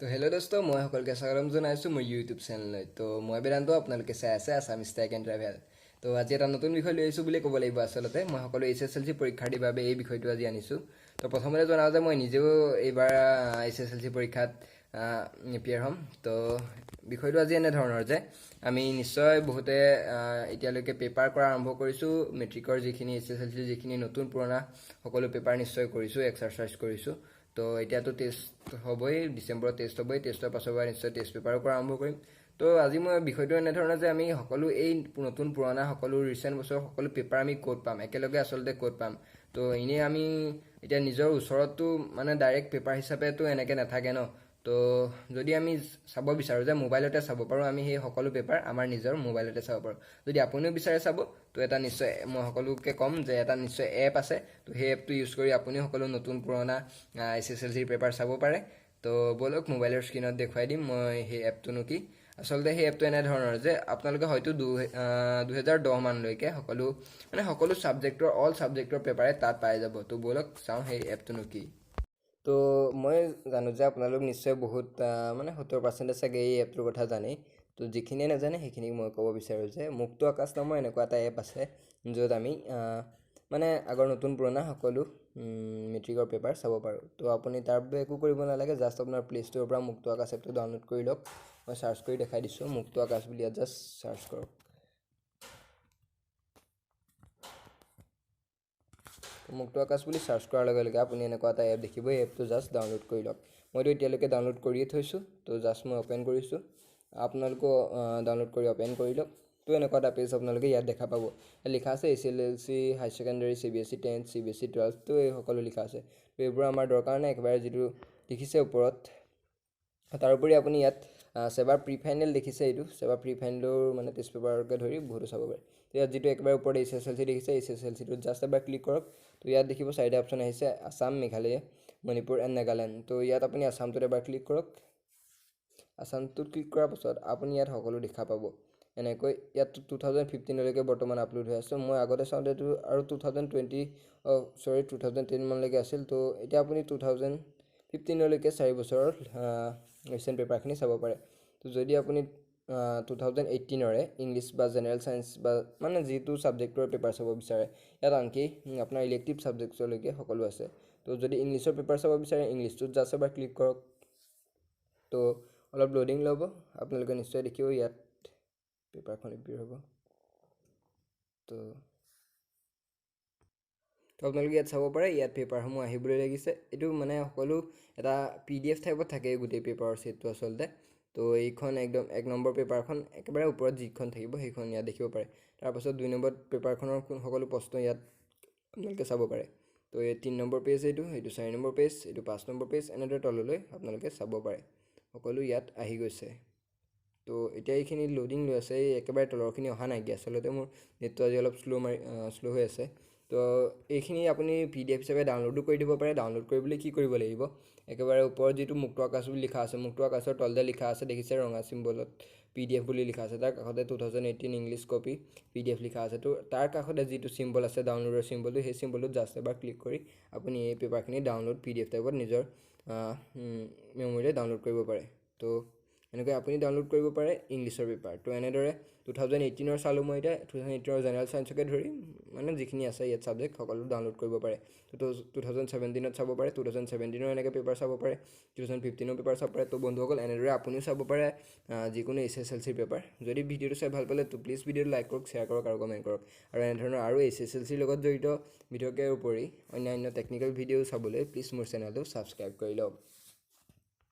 তো হেল্ল' দোস্ত মই সকলোকে স্বাগতম জনাইছোঁ মোৰ ইউটিউব চেনেললৈ। তো মই বেদান্ত, আপোনালোকে চাই আছে আছামিজ টেক এণ্ড ট্ৰেভেল। তো আজি এটা নতুন বিষয় লৈ আহিছোঁ বুলি ক'ব লাগিব। আচলতে মই সকলো HSLC পৰীক্ষাৰ্থীৰ বাবে এই বিষয়টো আজি আনিছোঁ। তো প্ৰথমতে জনাওঁ যে মই নিজেও এইবাৰ HSLC পৰীক্ষাত এপিয়াৰ হ'ম। তো বিষয়টো আজি এনেধৰণৰ যে আমি নিশ্চয় বহুতে এতিয়ালৈকে পেপাৰ কৰা আৰম্ভ কৰিছোঁ। মেট্ৰিকৰ যিখিনি HSLC যিখিনি নতুন পুৰণা সকলো পেপাৰ নিশ্চয় কৰিছোঁ, এক্সাৰচাইজ কৰিছোঁ। তো এতিয়াতো টেষ্ট হ'বই, ডিচেম্বৰত টেষ্ট হ'বই। টেষ্টৰ পাছৰ পৰা নিশ্চয় টেষ্ট পেপাৰো কৰা আৰম্ভ কৰিম। তো আজি মই বিষয়টো এনেধৰণৰ যে আমি সকলো এই নতুন পুৰণা সকলো ৰিচেণ্ট বছৰৰ সকলো পেপাৰ আমি ক'ত পাম, একেলগে আচলতে ক'ত পাম। তো এনেই আমি এতিয়া নিজৰ ওচৰততো মানে ডাইৰেক্ট পেপাৰ হিচাপেতো এনেকৈ নাথাকে ন। তো যদি আমি চাব বিচাৰোঁ যে মোবাইলতে চাব পাৰোঁ, আমি সেই সকলো পেপাৰ আমাৰ নিজৰ মোবাইলতে চাব পাৰোঁ। যদি আপুনিও বিচাৰে চাব, তো এটা নিশ্চয় মই সকলোকে ক'ম যে এটা নিশ্চয় এপ আছে। তো সেই এপটো ইউজ কৰি আপুনি সকলো নতুন পুৰণা HSLC পেপাৰ চাব পাৰে। তো ব'লক মোবাইলৰ স্ক্ৰীণত দেখুৱাই দিম মই সেই এপটোনো কি। আচলতে সেই এপটো এনেধৰণৰ যে আপোনালোকে হয়তো 2010 মানলৈকে সকলো ছাবজেক্টৰ অল ছাবজেক্টৰ পেপাৰে তাত পাই যাব। তো ব'লক চাওঁ সেই এপটোনো কি। তো মই জানো যে আপোনালোক নিশ্চয় বহুত 70% চাগে এই এপটোৰ কথা জানেই। তো যিখিনিয়ে নাজানে সেইখিনিক মই ক'ব বিচাৰোঁ যে মুক্ত আকাশ নামৰ এনেকুৱা এটা এপ আছে, য'ত আমি আগৰ নতুন পুৰণা সকলো মেট্ৰিকৰ পেপাৰ চাব পাৰোঁ। তো আপুনি তাৰ বাবে একো কৰিব নালাগে, জাষ্ট আপোনাৰ প্লে ষ্ট'ৰৰ পৰা মুক্ত আকাশ এপটো ডাউনলোড কৰি লওক। মই চাৰ্চ কৰি দেখাই দিছোঁ, মুক্ত আকাশ বুলি ইয়াত জাষ্ট চাৰ্চ কৰক। মুক্ত আকাশ বুলি চাৰ্চ কৰাৰ লগে লগে আপুনি এনেকুৱা এটা এপ দেখিব। এই এপটো জাষ্ট ডাউনলোড কৰি লওক। মইতো এতিয়ালৈকে ডাউনলোড কৰিয়ে থৈছোঁ। তো জাষ্ট মই অ'পেন কৰিছোঁ, আপোনালোকেও ডাউনলোড কৰি অ'পেন কৰি লওক। তো এনেকুৱা এটা পেজ আপোনালোকে ইয়াত দেখা পাব। লিখা আছে HSLC হাই ছেকেণ্ডেৰী, CBSE 10, CBSE 12, তো এই সকলো লিখা আছে। তো এইবোৰ আমাৰ দৰকাৰ নাই, একেবাৰে যিটো দেখিছে ওপৰত। তাৰোপৰি আপুনি ইয়াত চেবাৰ প্ৰি ফাইনেল দেখিছে, এইটো চেবাৰ প্ৰি ফাইনেলৰ টেষ্ট পেপাৰকে ধৰি বহুতো চাব পাৰে। তো ইয়াত যিটো একেবাৰে ওপৰত HSLC দেখিছে, HSLCটোত জাষ্ট এবাৰ ক্লিক কৰক। তো ইয়াত দেখিব 4টা অপশ্যন আহিছে, আছাম, মেঘালয়, মণিপুৰ এণ্ড নাগালেণ্ড। তো ইয়াত আপুনি আছামটোত এবাৰ ক্লিক কৰক। আছামটোত ক্লিক কৰাৰ পাছত আপুনি ইয়াত সকলো দেখা পাব। এনেকৈ ইয়াত 2015লৈকে বৰ্তমান আপলোড হৈ আছে। মই আগতে চাওঁতেতো আৰু 2010 মানলৈকে আছিল। তো এতিয়া আপুনি 2015লৈকে 4 বছৰৰ ৰিচেণ্ট পেপাৰখিনি চাব পাৰে। তো যদি আপুনি 2018ৰে ইংলিছ বা জেনেৰেল ছায়েন্স বা যিটো ছাবজেক্টৰ পেপাৰ চাব বিচাৰে, ইয়াত আনকি আপোনাৰ ইলেক্টিভ ছাবজেক্টলৈকে সকলো আছে। তো যদি ইংলিছৰ পেপাৰ চাব বিচাৰে, ইংলিছটোত জাষ্ট এবাৰ ক্লিক কৰক। তো অলপ লোডিং ল'ব, আপোনালোকে নিশ্চয় দেখিব ইয়াত পেপাৰখন এপিয়াৰ হ'ব। তো আপোনালোকে ইয়াত চাব পাৰে, ইয়াত পেপাৰসমূহ আহিবলৈ লাগিছে। এইটো সকলো এটা PDF টাইপত থাকে গোটেই পেপাৰৰ ছেটটো আচলতে। তো এইখন একদম 1 নম্বৰ পেপাৰখন একেবাৰে ওপৰত যিখন থাকিব সেইখন ইয়াত দেখিব পাৰে। তাৰপাছত 2 নম্বৰ পেপাৰখনৰ সকলো প্ৰশ্ন ইয়াত আপোনালোকে চাব পাৰে। তো এই 3 নম্বৰ পেজ, এইটো 4 নম্বৰ পেজ, এইটো 5 নম্বৰ পেজ, এনেদৰে তললৈ আপোনালোকে চাব পাৰে। সকলো ইয়াত আহি গৈছে। তো এতিয়া এইখিনি লোডিং লৈ আছে, এই একেবাৰে তলৰখিনি অহা নাইকিয়া। আচলতে মোৰ নেটটো আজি অলপ শ্ল' হৈ আছে। তো এইখিনি আপুনি PDF হিচাপে ডাউনলোডো কৰি দিব পাৰে। ডাউনলোড কৰিবলৈ কি কৰিব লাগিব, একেবাৰে ওপৰত যিটো মুক্ত আকাশ বুলি লিখা আছে, মুক্ত আকাশৰ তলতে লিখা আছে দেখিছে ৰঙা চিম্বলত PDF বুলি লিখা আছে, তাৰ কাষতে 2018 ইংলিছ কপি PDF লিখা আছে। তো তাৰ কাষতে যিটো চিম্বল আছে ডাউনলোডৰ চিম্বলটো, সেই চিম্বলটোত জাষ্ট এবাৰ ক্লিক কৰি আপুনি এই পেপাৰখিনি ডাউনলোড PDF টাইপত নিজৰ মেমৰিলৈ ডাউনলোড কৰিব পাৰে। তো এনেকৈ আপুনি ডাউনলোড কৰিব পাৰে ইংলিছৰ পেপাৰ। তো এনেদৰে 2018ৰ চালোঁ মই এতিয়া, 2018ৰ জেনেৰেল ছায়েন্সকে ধৰি যিখিনি আছে ইয়াত ছাবজেক্ট সকলো ডাউনলোড কৰিব পাৰে। তো 2017ত চাব পাৰে, 2017ৰ এনেকৈ পেপাৰ চাব পাৰে, 2015ৰ পেপাৰ চাব পাৰে। তো বন্ধুসকল, এনেদৰে আপুনিও চাব পাৰে যিকোনো HSLC পেপাৰ। যদি ভিডিঅ'টো চাই ভাল পালে তো প্লিজ ভিডিঅ'টো লাইক কৰক, শ্বেয়াৰ কৰক আৰু কমেণ্ট কৰক। আৰু এনেধৰণৰ আৰু HSLCৰ লগত জড়িত ভিডিঅ'কে উপৰি অন্যান্য টেকনিকেল ভিডিঅ' চাবলৈ প্লিজ মোৰ চেনেলটো ছাবস্ক্ৰাইব কৰি লওক।